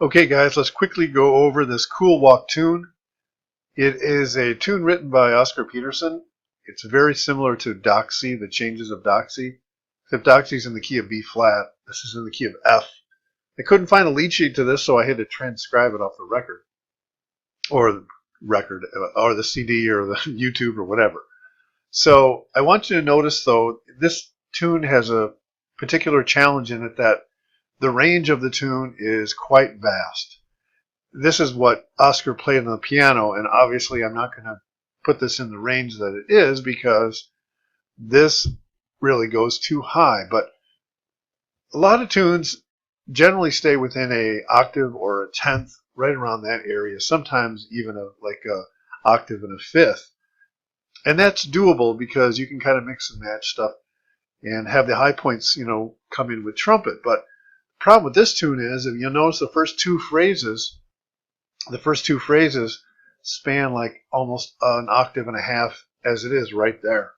Okay guys, let's quickly go over this Cool Walk tune. It is a tune written by Oscar Peterson. It's very similar to Doxy, the changes of Doxy, except Doxy's in the key of B flat. This is in the key of F. I couldn't find a lead sheet to this, so I had to transcribe it off the record, or the CD, or the YouTube, or whatever. So I want you to notice, though, this tune has a particular challenge in it that the range of the tune is quite vast. This is what Oscar played on the piano, and obviously I'm not going to put this in the range that it is because this really goes too high. But a lot of tunes generally stay within a octave or a tenth, right around that area, sometimes even like a octave and a fifth. And that's doable because you can kind of mix and match stuff and have the high points, come in with trumpet. But the problem with this tune is, if you'll notice, the first two phrases span like almost an octave and a half as it is right there.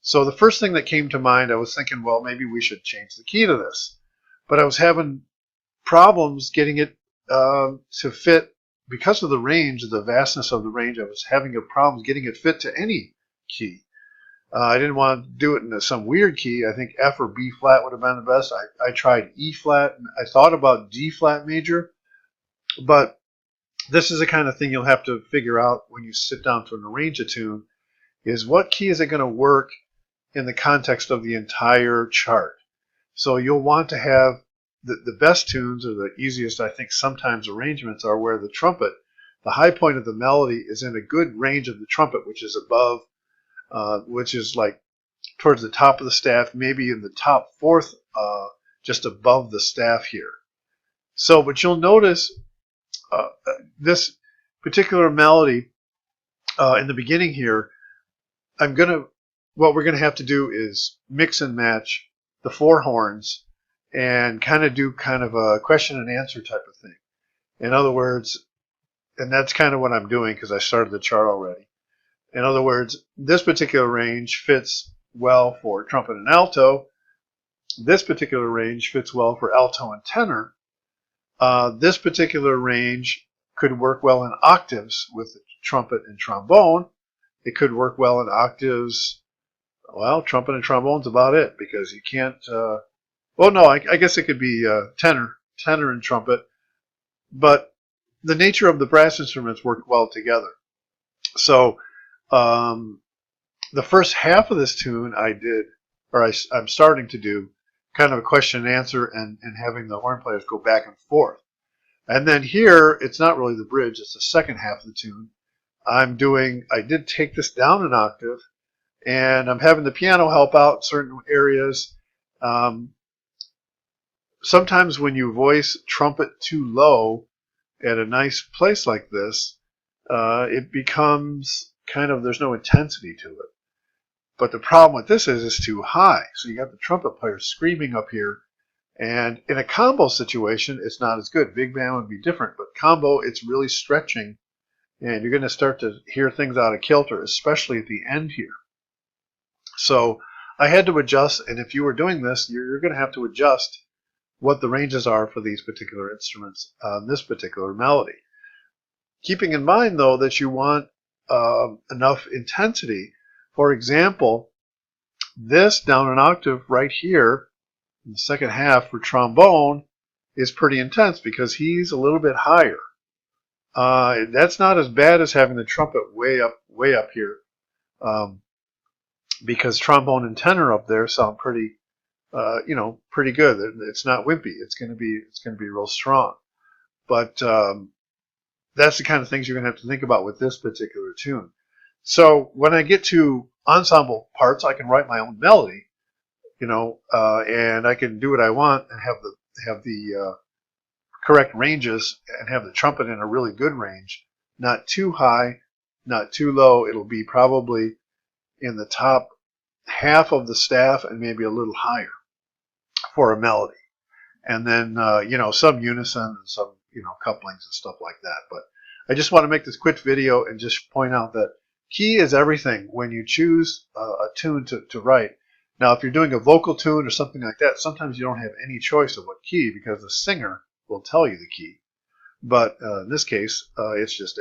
So the first thing that came to mind, I was thinking, well, maybe we should change the key to this. But I was having problems getting it to fit because of the range, the vastness of the range. I was having problems getting it fit to any key. I didn't want to do it in some weird key. I think F or B flat would have been the best. I tried E flat. I thought about D flat major, but this is the kind of thing you'll have to figure out when you sit down to arrange a tune, is what key is it going to work in the context of the entire chart. So you'll want to have the best tunes, or the easiest, I think, sometimes arrangements are where the trumpet, the high point of the melody, is in a good range of the trumpet, which is above, which is like towards the top of the staff, maybe in the top fourth, just above the staff here. So, but you'll notice this particular melody in the beginning here, what we're gonna have to do is mix and match the four horns and do a question and answer type of thing. In other words, and that's kind of what I'm doing because I started the chart already. In other words, this particular range fits well for trumpet and alto. This particular range fits well for alto and tenor. This particular range could work well in octaves with trumpet and trombone. It could work well in octaves. Well, trumpet and trombone's about it, because you can't. Well, no, I guess it could be tenor and trumpet. But the nature of the brass instruments work well together. So the first half of this tune I'm starting to do kind of a question and answer, and having the horn players go back and forth. And then here, it's not really the bridge, it's the second half of the tune. I did take this down an octave, and I'm having the piano help out in certain areas. Sometimes when you voice trumpet too low at a nice place like this, it becomes there's no intensity to it. But the problem with this is it's too high. So you got the trumpet player screaming up here. And in a combo situation, it's not as good. Big band would be different, but combo, it's really stretching, and you're going to start to hear things out of kilter, especially at the end here. So I had to adjust, and if you were doing this, you're going to have to adjust what the ranges are for these particular instruments on this particular melody. Keeping in mind, though, that you want enough intensity. For example, this down an octave right here, in the second half for trombone, is pretty intense because he's a little bit higher. That's not as bad as having the trumpet way up here, because trombone and tenor up there sound pretty good. It's not wimpy. It's going to be real strong. But that's the kind of things you're going to have to think about with this particular tune. So when I get to ensemble parts, I can write my own melody. And I can do what I want and have the correct ranges, and have the trumpet in a really good range, not too high, not too low. It'll be probably in the top half of the staff and maybe a little higher for a melody. And then some unison and some couplings and stuff like that. But I just want to make this quick video and just point out that key is everything when you choose a tune to write. Now, if you're doing a vocal tune or something like that, sometimes you don't have any choice of what key, because the singer will tell you the key. but in this case, it's just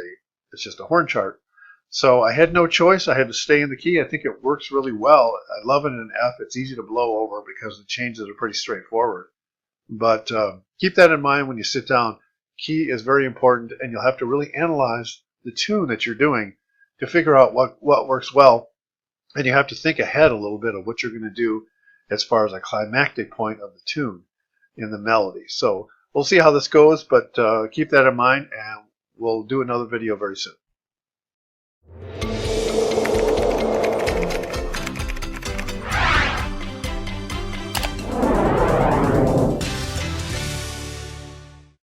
a horn chart. So I had no choice. I had to stay in the key. I think it works really well. I love it in F. It's easy to blow over because the changes are pretty straightforward. But keep that in mind when you sit down. Key is very important, and you'll have to really analyze the tune that you're doing to figure out what works well. And you have to think ahead a little bit of what you're going to do as far as a climactic point of the tune in the melody. So we'll see how this goes, but keep that in mind, and we'll do another video very soon.